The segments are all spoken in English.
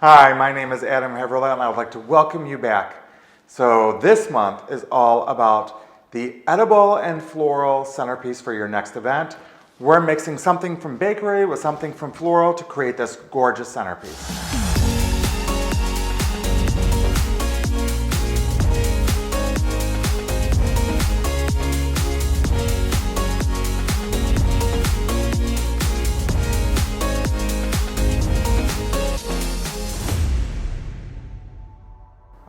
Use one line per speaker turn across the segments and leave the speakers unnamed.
Hi, my name is Adam Heverla and I would like to welcome you back. So this month is all about the edible and floral centerpiece for your next event. We're mixing something from bakery with something from floral to create this gorgeous centerpiece.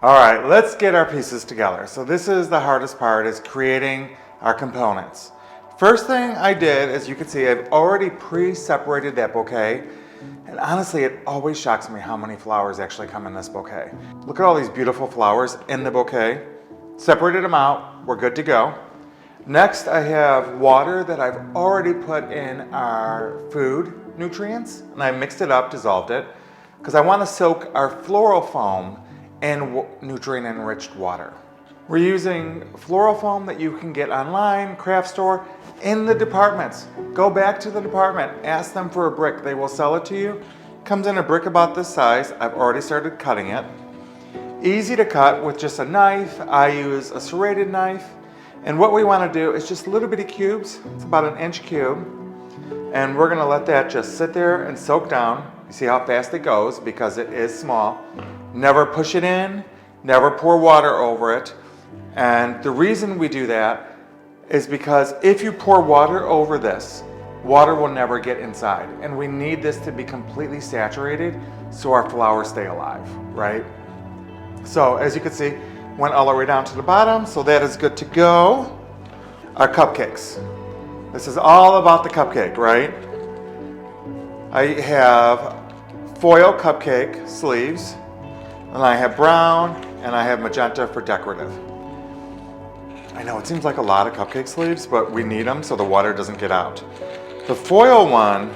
All right, let's get our pieces together. So this is the hardest part, is creating our components. First thing I did, as you can see, I've already pre-separated that bouquet. And honestly, it always shocks me how many flowers actually come in this bouquet. Look at all these beautiful flowers in the bouquet. Separated them out, we're good to go. Next, I have water that I've already put in our food nutrients, and I mixed it up, dissolved it, because I want to soak our floral foam and nutrient-enriched water. We're using floral foam that you can get online, craft store, in the departments. Go back to the department, ask them for a brick. They will sell it to you. Comes in a brick about this size. I've already started cutting it. Easy to cut with just a knife. I use a serrated knife. And what we want to do is just little bitty cubes. It's about an inch cube. And we're gonna let that just sit there and soak down. You see how fast it goes because it is small. Never push it in, never pour water over it. And the reason we do that is because if you pour water over this, water will never get inside. And we need this to be completely saturated so our flowers stay alive, right? So as you can see, went all the way down to the bottom, so that is good to go. Our cupcakes. This is all about the cupcake, right? I have foil cupcake sleeves, and I have brown, and I have magenta for decorative. I know it seems like a lot of cupcake sleeves, but we need them so the water doesn't get out. The foil one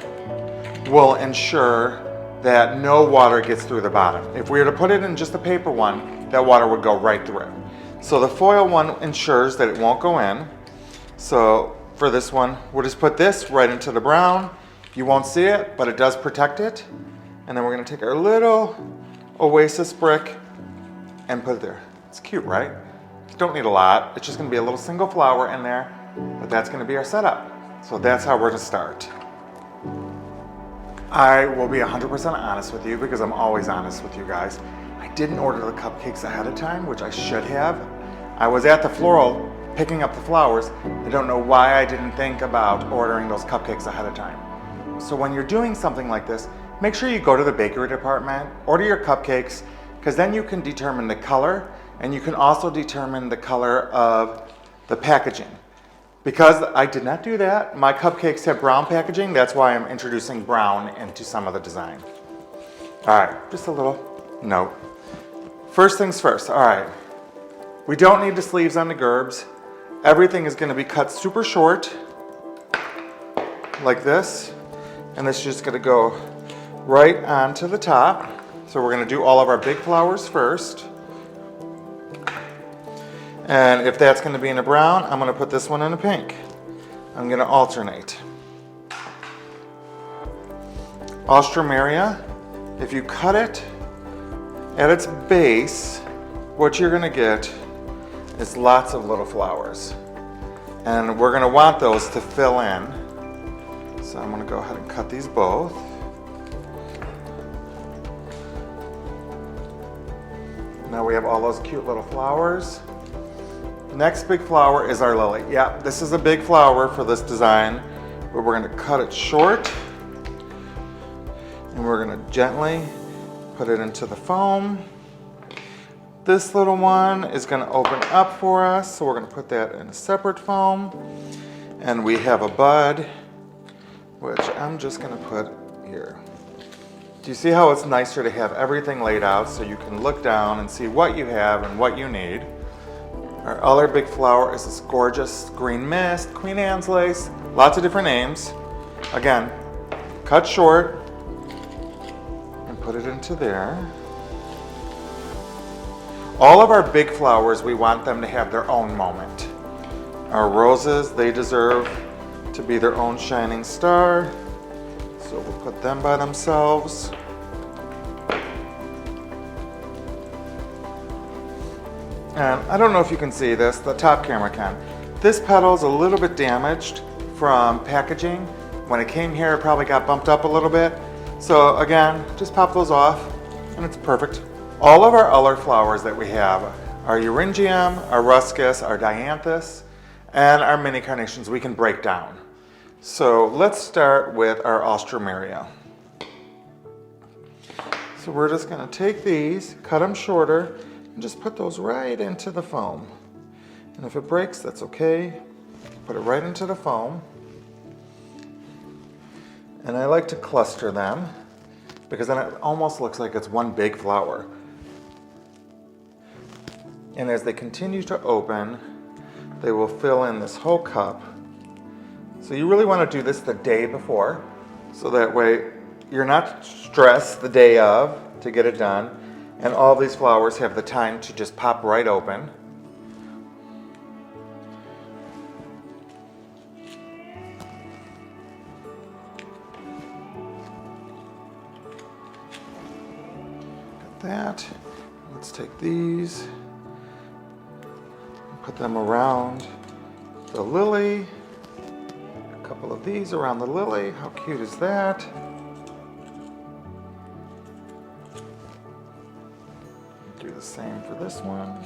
will ensure that no water gets through the bottom. If we were to put it in just a paper one, that water would go right through. So the foil one ensures that it won't go in. So for this one, we'll just put this right into the brown. You won't see it, but it does protect it. And then we're gonna take our little Oasis brick and put it there. It's cute, right? Don't need a lot. It's just gonna be a little single flower in there, but that's gonna be our setup. So that's how we're gonna start. I will be 100% honest with you because I'm always honest with you guys. I didn't order the cupcakes ahead of time, which I should have. I was at the floral picking up the flowers. I don't know why I didn't think about ordering those cupcakes ahead of time. So when you're doing something like this, make sure you go to the bakery department, order your cupcakes, because then you can determine the color, and you can also determine the color of the packaging. Because I did not do that, my cupcakes have brown packaging, that's why I'm introducing brown into some of the design. All right, just a little note. First things first, all right. We don't need the sleeves on the gerbs. Everything is gonna be cut super short, like this, and it's just gonna go right onto the top. So we're gonna do all of our big flowers first. And if that's gonna be in a brown, I'm gonna put this one in a pink. I'm gonna alternate. Alstroemeria, if you cut it at its base, what you're gonna get is lots of little flowers. And we're gonna want those to fill in. So I'm gonna go ahead and cut these both. Now we have all those cute little flowers. Next big flower is our lily. Yeah, this is a big flower for this design, but we're gonna cut it short and we're gonna gently put it into the foam. This little one is gonna open up for us, so we're gonna put that in a separate foam. And we have a bud, which I'm just gonna put here. Do you see how it's nicer to have everything laid out so you can look down and see what you have and what you need? Our other big flower is this gorgeous green mist, Queen Anne's lace, lots of different names. Again, cut short and put it into there. All of our big flowers, we want them to have their own moment. Our roses, they deserve to be their own shining star. So we'll put them by themselves. And I don't know if you can see this, the top camera can. This petal is a little bit damaged from packaging. When it came here, it probably got bumped up a little bit. So again, just pop those off and it's perfect. All of our other flowers that we have, our Euringium, our Ruscus, our Dianthus, and our mini carnations we can break down. So let's start with our Alstroemeria. So we're just gonna take these, cut them shorter, and just put those right into the foam. And if it breaks, that's okay. Put it right into the foam. And I like to cluster them because then it almost looks like it's one big flower. And as they continue to open, they will fill in this whole cup. So you really want to do this the day before, so that way you're not stressed the day of to get it done, and all these flowers have the time to just pop right open. Got that. Let's take these, put them around the lily. A couple of these around the lily. How cute is that? Do the same for this one.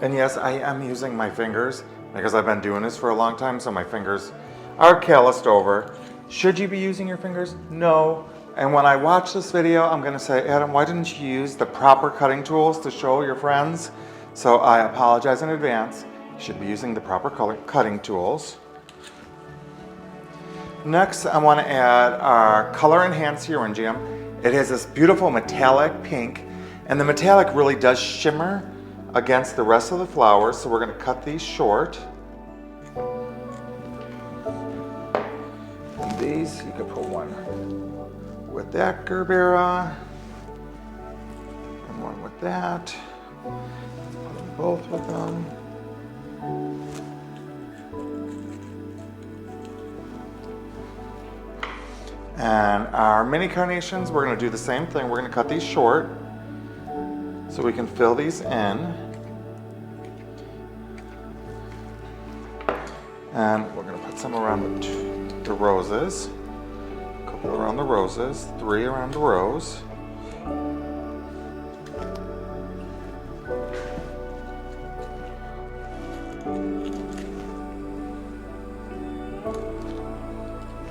And yes, I am using my fingers because I've been doing this for a long time, so my fingers are calloused over. Should you be using your fingers? No. And when I watch this video, I'm gonna say, Adam, why didn't you use the proper cutting tools to show your friends? So I apologize in advance. You should be using the proper cutting tools. Next, I want to add our Color Enhanced Euringium. It has this beautiful metallic pink, and the metallic really does shimmer against the rest of the flowers, so we're going to cut these short. And these, you can put one with that gerbera, and one with that. Put them both with them. And our mini carnations, we're going to do the same thing. We're going to cut these short so we can fill these in. And we're going to put some around the roses. A couple around the roses, 3 around the rose.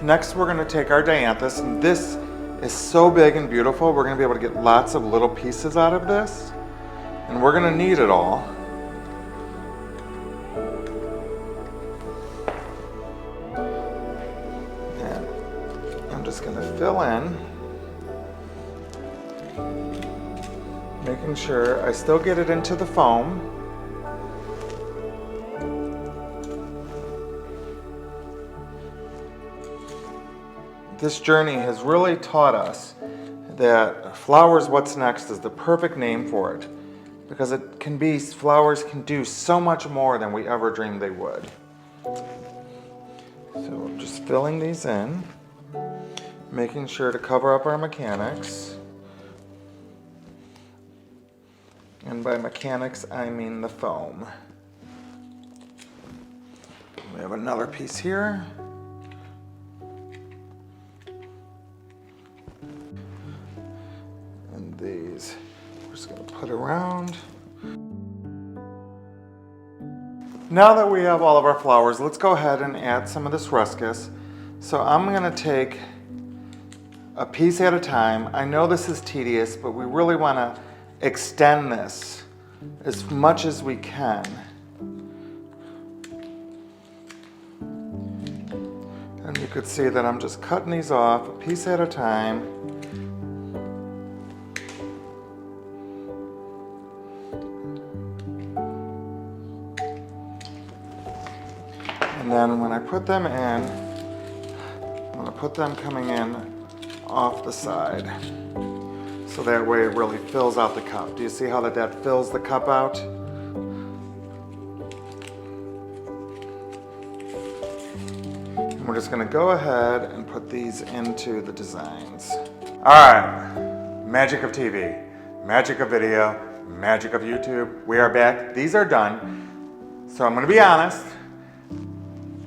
Next, we're going to take our Dianthus, and this is so big and beautiful, we're going to be able to get lots of little pieces out of this, and we're going to need it all. And I'm just going to fill in, making sure I still get it into the foam. This journey has really taught us that Flowers What's Next is the perfect name for it, because flowers can do so much more than we ever dreamed they would. So I'm just filling these in, making sure to cover up our mechanics. And by mechanics, I mean the foam. We have another piece here. These we're just going to put around. Now that we have all of our flowers, let's go ahead and add some of this Ruscus. So I'm going to take a piece at a time. I know this is tedious, but we really want to extend this as much as we can. And you could see that I'm just cutting these off a piece at a time. And then when I put them in, I'm going to put them coming in off the side. So that way it really fills out the cup. Do you see how that fills the cup out? And we're just going to go ahead and put these into the designs. All right, magic of TV, magic of video, Magic of YouTube, we are back. These are done. So I'm gonna be honest.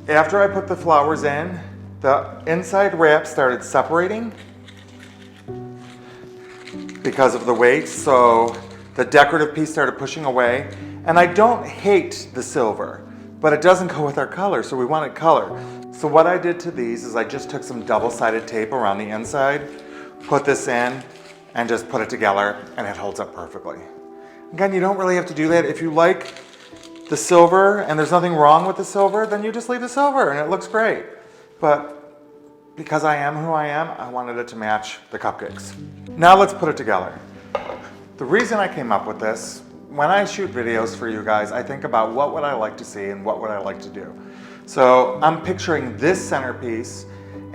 After I put the flowers in, the inside wrap started separating because of the weight, so the decorative piece started pushing away. And I don't hate the silver, but it doesn't go with our color, so we wanted color. So what I did to these is I just took some double-sided tape around the inside, put this in, and just put it together, and it holds up perfectly. Again, you don't really have to do that. If you like the silver and there's nothing wrong with the silver, then you just leave the silver and it looks great. But because I am who I am, I wanted it to match the cupcakes. Now let's put it together. The reason I came up with this, when I shoot videos for you guys, I think about what would I like to see and what would I like to do. So I'm picturing this centerpiece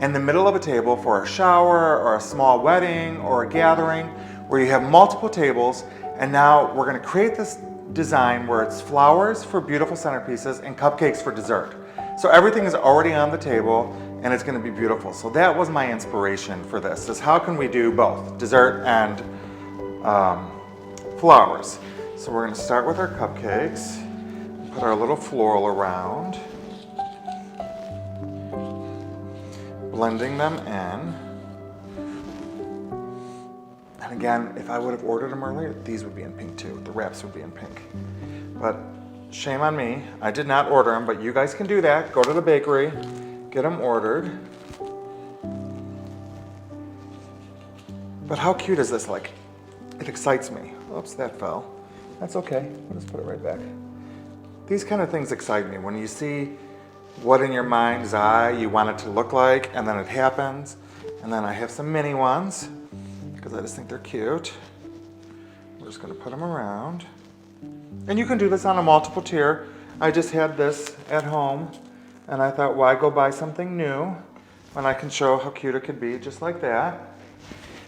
in the middle of a table for a shower or a small wedding or a gathering where you have multiple tables, and now we're going to create this design where it's flowers for beautiful centerpieces and cupcakes for dessert. So everything is already on the table and it's going to be beautiful. So that was my inspiration for this, is how can we do both dessert and flowers. So we're going to start with our cupcakes, put our little floral around, blending them in. And again, if I would have ordered them earlier, these would be in pink too. The wraps would be in pink. But shame on me, I did not order them, but you guys can do that. Go to the bakery, get them ordered. But how cute is this? Like, it excites me. Oops, that fell. That's okay, I'll just put it right back. These kind of things excite me. When you see what in your mind's eye you want it to look like, and then it happens. And then I have some mini ones, because I just think they're cute. We're just gonna put them around. And you can do this on a multiple tier. I just had this at home, and I thought, why go buy something new when I can show how cute it could be, just like that.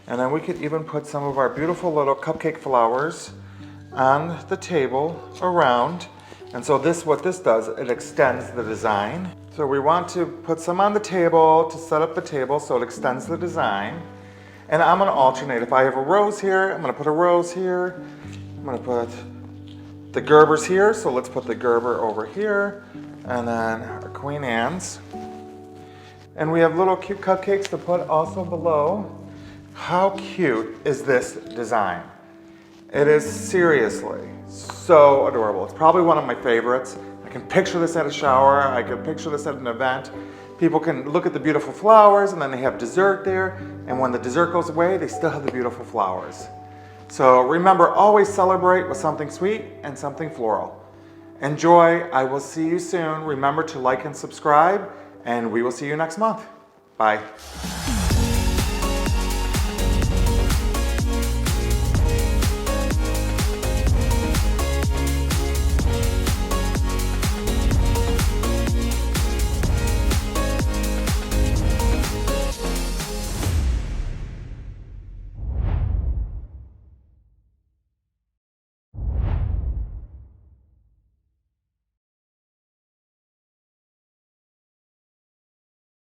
And then we could even put some of our beautiful little cupcake flowers on the table around. And so what this does, it extends the design. So we want to put some on the table to set up the table so it extends the design. And I'm gonna alternate. If I have a rose here, I'm gonna put a rose here. I'm gonna put the Gerbers here, so let's put the Gerber over here. And then our Queen Anne's. And we have little cute cupcakes to put also below. How cute is this design? It is seriously so adorable. It's probably one of my favorites. I can picture this at a shower. I can picture this at an event. People can look at the beautiful flowers and then they have dessert there. And when the dessert goes away, they still have the beautiful flowers. So remember, always celebrate with something sweet and something floral. Enjoy. I will see you soon. Remember to like and subscribe, and we will see you next month. Bye.